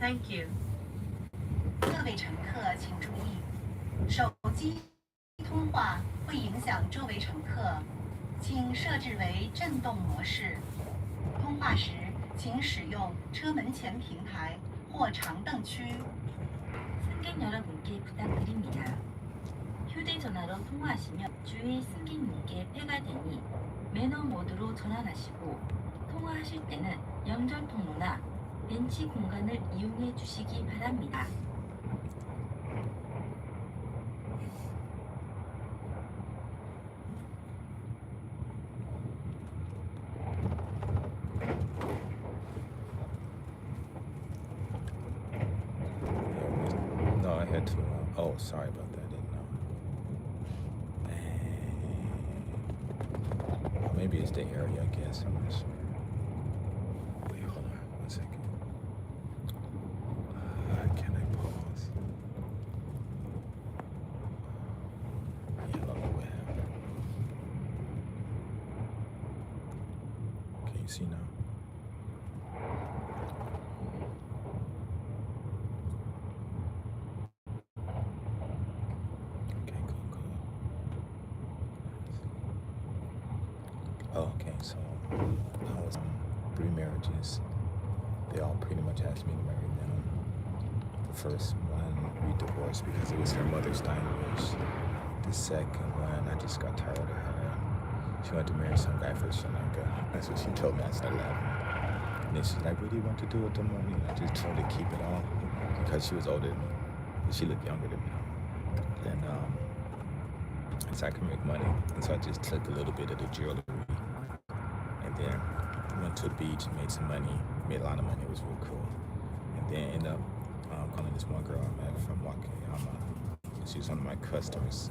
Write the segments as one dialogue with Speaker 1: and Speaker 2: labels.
Speaker 1: Thank you.
Speaker 2: 各位乘客请注意，手机通话会影响周围乘客，请设置为震动模式。通话时，请使用车门前平台或长凳区。
Speaker 3: 승객 여러분께 부탁드립니다. 휴대전화로 통화하시면 주위 승객님께 폐가 되니 매너 모드로 전환하시고 통화하실 때는 연결 통로나 벤치 공간을 이용해 주시기 바랍니다.
Speaker 4: No, I had to. Oh, sorry about that. I didn't know. Oh, maybe it's the area, I guess. I'm not sure. Wait, hold on 1 second. Can I pause? Yeah, I don't know what happened. Can you see now? Okay, cool. Oh, okay, so I was on 3 marriages. They all pretty much asked me to marry them. The first one we divorced because it was her mother's dying wish. The second one, I just got tired of her. She wanted to marry some guy from Sri Lanka. That's what she told me. I started laughing. And then she's like, what do you want to do with the money? And I just told her to keep it all because she was older than me. But she looked younger than me. And so I could make money. And so I just took a little bit of the jewelry. And then went to the beach and made some money. Made a lot of money. It was real cool. And then ended up calling this one girl I met from Wakayama. She was one of my customers,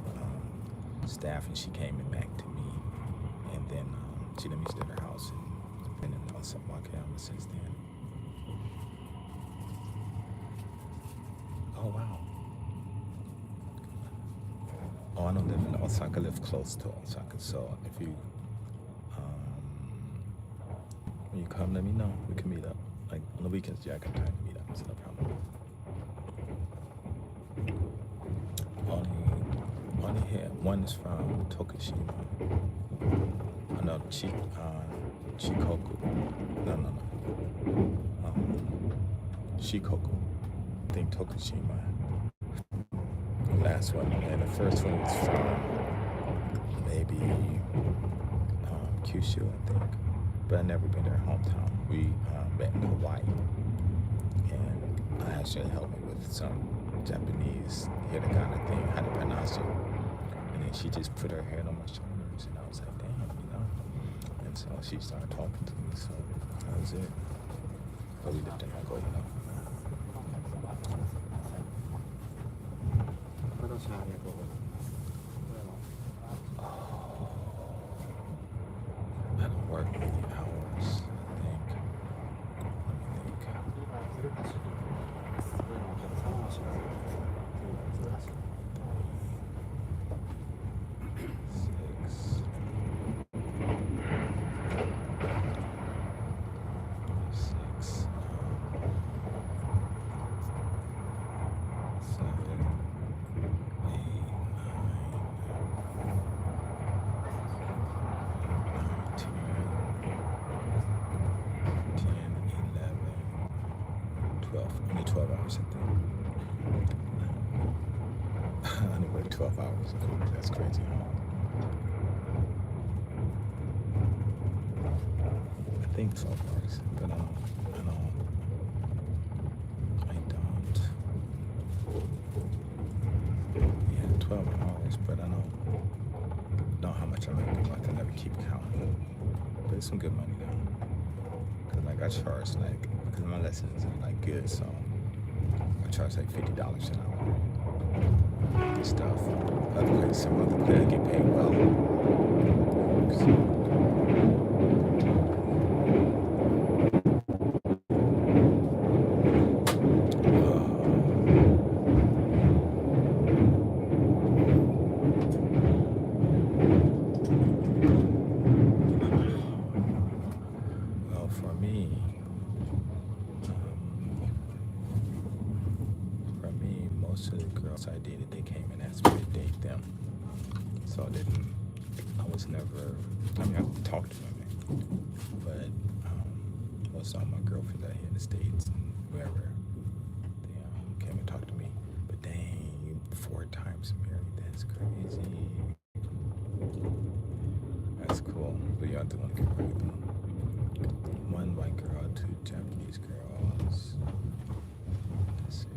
Speaker 4: staff, and she came and back to me. And then she let me stay at her house. And I've been in Wakayama since then. Oh, wow. Oh, I don't live in Osaka. I live close to Osaka. So if you, when you come, let me know. We can meet up. Like on the weekends, yeah, I got time to meet up. It's no problem. Only here. One is from Tokushima. No, Shikoku. No. Shikoku. I think Tokushima. Last one, and the first one was from maybe Kyushu, I think, but I've never been to her hometown. We met in Hawaii, and I actually helped me with some Japanese hiragana thing, how to pronounce it, and then she just put her hand on my shoulders, and I was like, damn, and so she started talking to me, so that was it. But we lived in Nagoya, I don't work many hours, I think. Only 12 hours, I think. I only work 12 hours. That's crazy. I think 12 hours, but I don't. Yeah, 12 hours, but I don't know how much I make a month. I never keep counting. But it's some good money though. Cause like I charge because my lessons are like good, so I charge like $50 an hour. This stuff. Some other places get paid well. Well, for me, most of the girls I dated, they came and asked me to date them. So I was never, I mean, I talked to women, but most of all my girlfriends out here in the States and wherever, they came and talked to me. But dang, you 4 times married, that's crazy. That's cool. But you have to want to get married though. 1 white girl, 2 Japanese girls. That's it.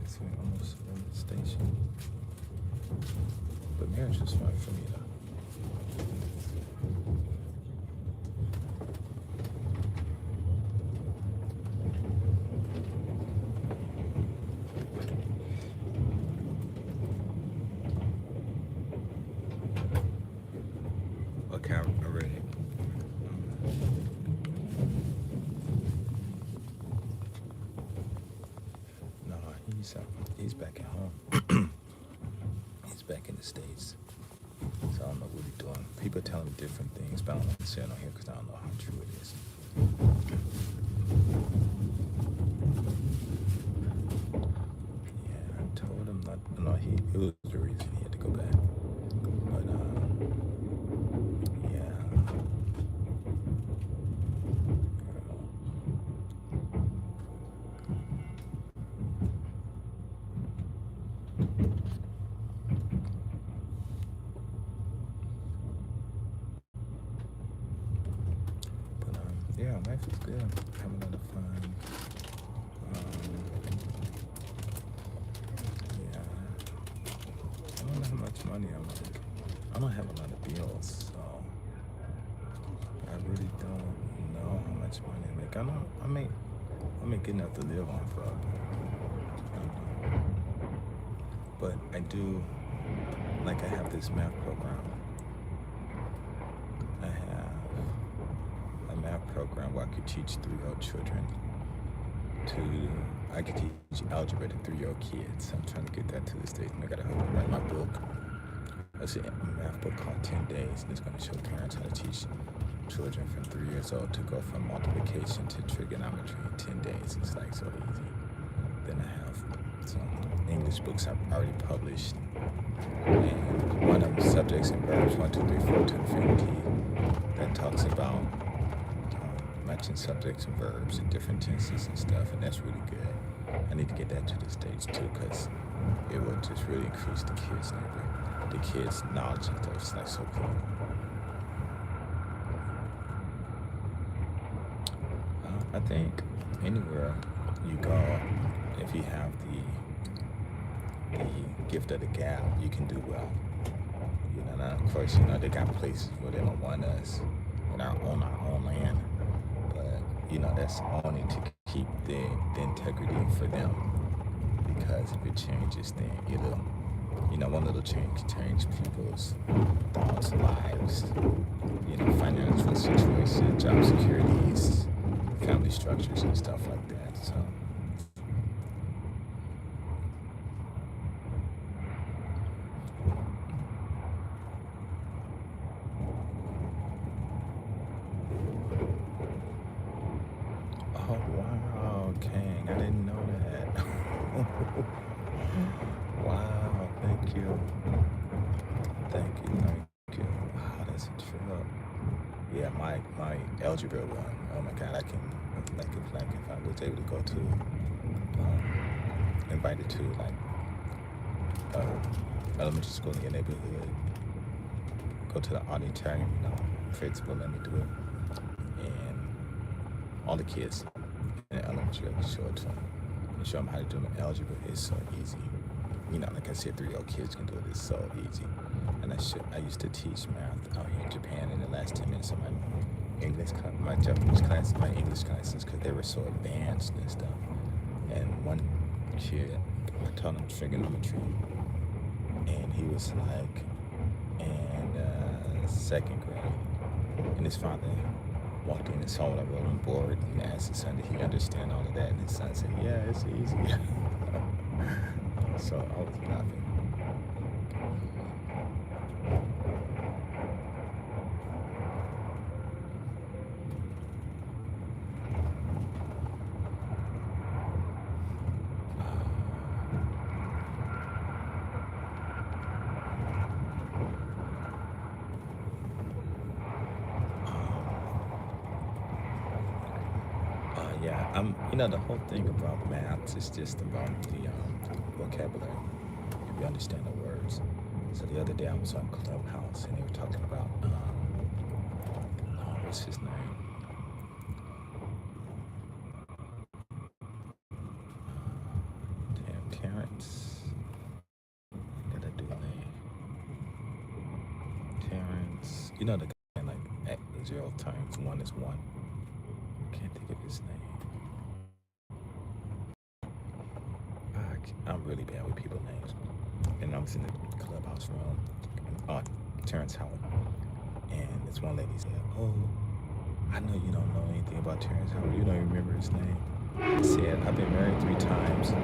Speaker 4: Guess we almost at the station. But marriage was fun for me though. Okay, I'm ready. No, he's back at home. He's back in the States. So I don't know what he's doing. People tell me different things, but I don't want to say it on here because I don't know how true it is. Yeah, I told him not. No, it was the reason he had to go back. But yeah. Yeah, life is good. Having a lot of fun. Yeah. I don't know how much money I make. I don't have a lot of bills, so I really don't know how much money I make. I make enough to live on for. But I do, like I have this math program. I have a math program where I could teach 3-year-old children I could teach algebra to 3-year-old kids. I'm trying to get that to the States. I gotta write my book. It's a math book called 10 Days, and it's gonna show parents how to teach children from 3 years old to go from multiplication to trigonometry in 10 days. It's like so easy. Then I have some English books I've already published. And one of them, Subjects and Verbs, 1, 2, 3, 4 to infinity, that talks about matching subjects and verbs in different tenses and stuff, and that's really good. I need to get that to the States too, because it will just really increase the kids' knowledge and stuff. It's like so cool. I think anywhere you go, if you have the gift of the gab, you can do well. You know, now, of course, they got places where they don't want us on our own land. That's only to keep the integrity for them. Because if it changes, then it'll, one little change can change people's thoughts, lives, financial situations, job securities, family structures, and stuff like that. So. Oh, wow, Kang, I didn't know that. Wow, thank you. Thank you. Wow, that's a trip. Yeah, my algebra one, oh my God, I can, if I was able to go to, invited to, elementary school in your neighborhood, go to the auditorium, principal let me do it, and all the kids in elementary, I show it to them and show them how to do algebra. It's so easy. Like I said, 3-year-old kids can do it. It's so easy. And I used to teach math out here in Japan in the last 10 minutes of my English class, my Japanese class, my English classes, because they were so advanced and stuff. And one kid, I taught him trigonometry, and he was like in 2nd grade, and his father walked in and saw what I wrote on the board and asked his son, did he understand all of that? And his son said, yeah, it's easy. So I was laughing. yeah, the whole thing about math is just about the vocabulary. If you understand the words. So the other day I was on Clubhouse and they were talking about what's his name? Terrence. Got to do name. Terrence. The guy like 0 times 1 is 1. Can't think of his name. I'm really bad with people names. And I was in the Clubhouse room on Terrence Howard. And this one lady said, "Oh, I know you don't know anything about Terrence Howard. You don't remember his name." He said, "I've been married 3 times. And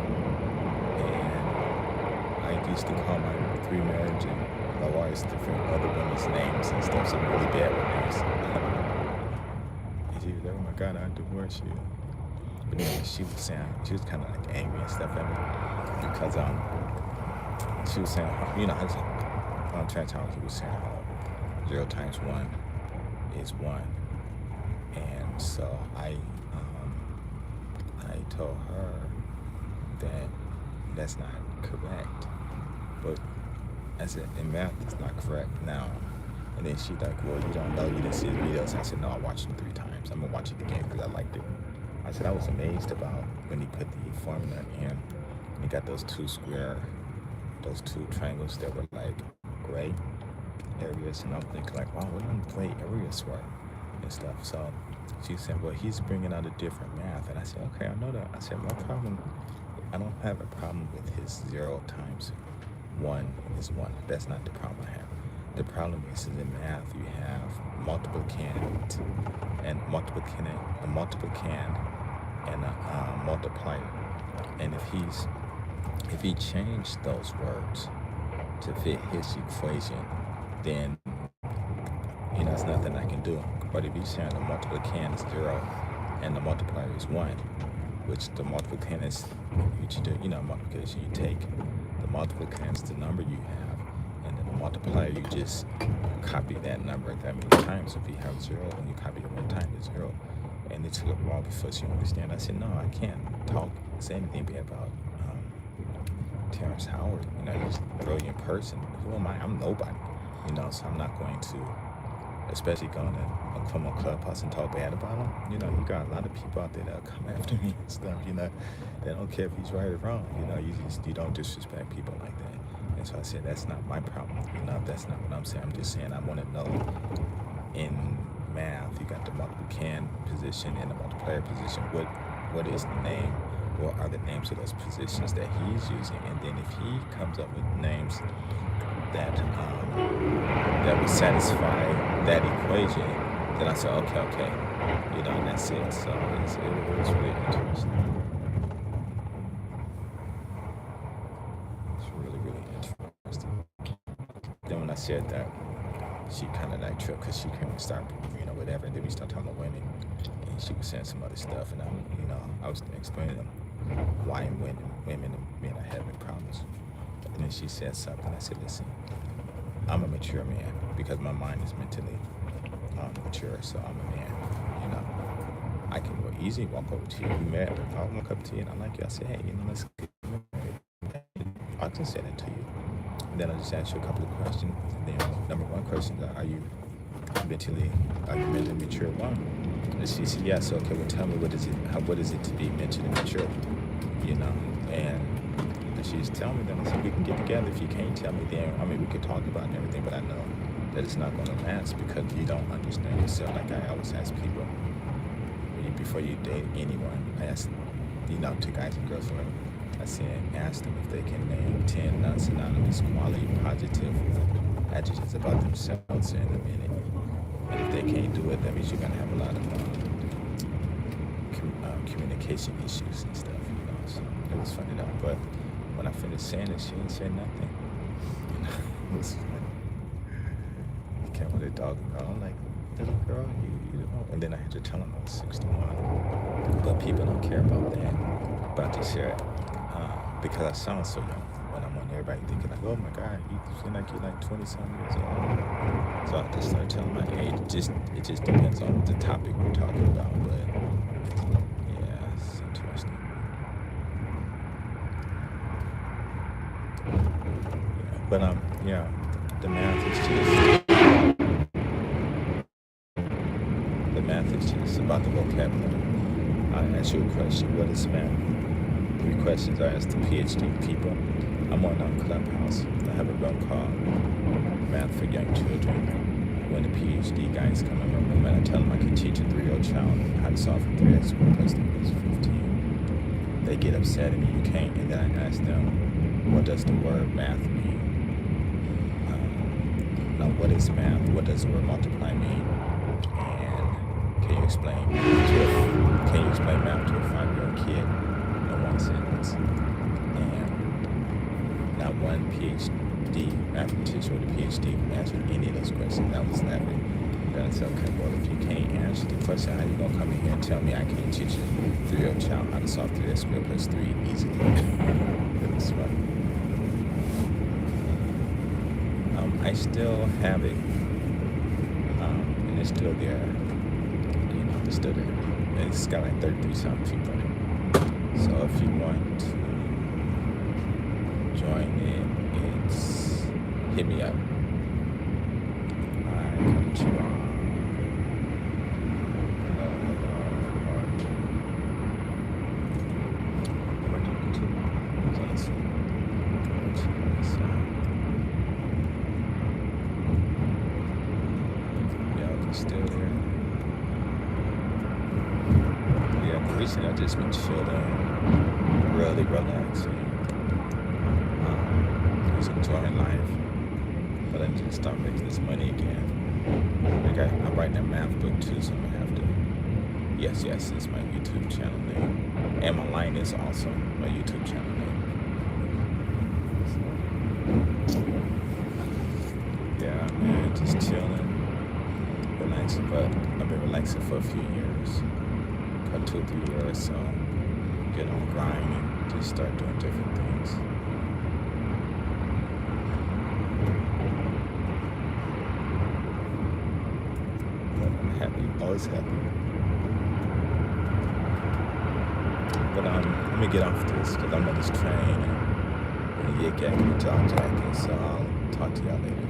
Speaker 4: I used to call my 3 marriages and my wives different other women's names and stuff. So I'm really bad with names." And she was like, "Oh my God, I divorced you." But anyway, she was kind of like angry and stuff at me because she was saying, on Terrence Howard, he was saying how 0 times 1 is 1. And so I told her that that's not correct. But I said, in math, it's not correct now. And then she's like, "Well, you don't know, you didn't see the videos." I said, "No, I watched them 3 times. I'm going to watch it again because I liked it." I said, I was amazed about when he put the formula in. And he got those 2 triangles that were like gray areas. And I'm thinking like, wow, what do gray areas were and stuff. So she said, "Well, he's bringing out a different math." And I said, "Okay, I know that." I said, I don't have a problem with his 0 times 1 is 1. That's not the problem I have. The problem is in math you have multiplicand and a multiplier. And if he changed those words to fit his equation, then there's nothing I can do. But if he's saying the multiplicand is 0 and the multiplier is 1, which the multiplicand is, which you do, multiplication, you take the multiplicand is the number you have, and then the multiplier, you just copy that number that many times. If you have 0 and you copy it 1 time, it's 0. And it took a while before she understand. I said, "No, I can't say anything bad about Terrence Howard. He's a brilliant person. Who am I? I'm nobody. So I'm not going to, especially going to come on Clubhouse and talk bad about him. You got a lot of people out there that'll come after me and stuff. They don't care if he's right or wrong. You don't disrespect people like that." And so I said, that's not my problem. That's not what I'm saying. I'm just saying I want to know in math, you got the multiplicand position and the multiplier position. What is the name? What are the names of those positions that he's using? And then if he comes up with names that would satisfy that equation, then I said, okay, and that's it. So it was really interesting. It's really, really interesting. Then when I said that, she kind of like tripped because she couldn't start, whatever. And then we started talking about women, and she was saying some other stuff, and I was explaining them why women and men are having problems. And then she said something. I said, "Listen, I'm a mature man because my mind is mentally mature, so I'm a man. I can easily walk over to you. You mad? I'll walk up to you and I like you. I say, hey, let's get married. I can say that to you. And then I just ask you a couple of questions. And then number 1 question is, are you mentally mature one? And she said, yes. Okay, well, tell me what is it to be mentally mature? And she's telling me that. I said, we can get together. If you can't tell me, then we could talk about everything, but I know that it's not going to last because you don't understand yourself. Like I always ask people, before you date anyone, I ask, to guys and girls, whatever, I said, ask them if they can name 10 non-synonymous quality positive adjectives about themselves in a minute. And if they can't do it, that means you're going to have a lot of communication issues and stuff, So it was funny though. But when I finished saying it, she didn't say nothing. It was funny. You came with a dog and girl. I'm like, little girl, you don't. And then I had to tell him I was 61. But people don't care about that, about to share it. Because I sound so young when I'm on everybody thinking like, oh my God, you seem like you're like 20-something years old. So I just start telling my age. It just depends on the topic we're talking about. But yeah, But yeah, the math is just about the vocabulary. I ask you a question. What is math? 3 questions I ask the PhD people. I'm on Clubhouse. I have a room called Math for Young Children. When the PhD guys come in my room and I tell them I can teach a 3-year-old child how to solve a 3x squared plus 3 is 15. They get upset at me. You can't. And then I ask them, what does the word math mean? Now, what is math? What does the word multiply mean? And can you explain math to a 5-year-old kid in one sentence? And not one PhD mathematician with a PhD can answer any of those questions. I was laughing. Then I said, okay, well, if you can't answer the question, how you gonna come in here and tell me I can't teach a 3-year-old child how to solve 3x squared plus 3 easily? It was funny. I still have it, and it's still there. It's still there. It's got like 33-something people in it. So if you want to join it, hit me up. I come to you on. Still there. Yeah, recently I've just been chilling, really relaxing, just enjoying life. But I need to start making this money again. Like I'm writing a math book too, so I'm gonna have to. Yes, it's my YouTube channel name, and my line is also my YouTube channel name. Yeah, man, just chilling. Relaxing, but I've been relaxing for a few years, about 2 or 3 years, so get on grind and just start doing different things. But I'm happy, always happy. But let me get off this because I'm on this train and yik yak and jaw jacking, so I'll talk to y'all later.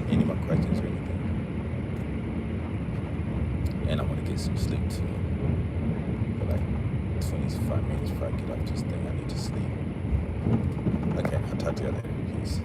Speaker 4: Any more questions or anything? And I want to get some sleep too. For like 25 minutes before I get off this thing, I need to sleep. Okay, I'll talk to you later. Peace.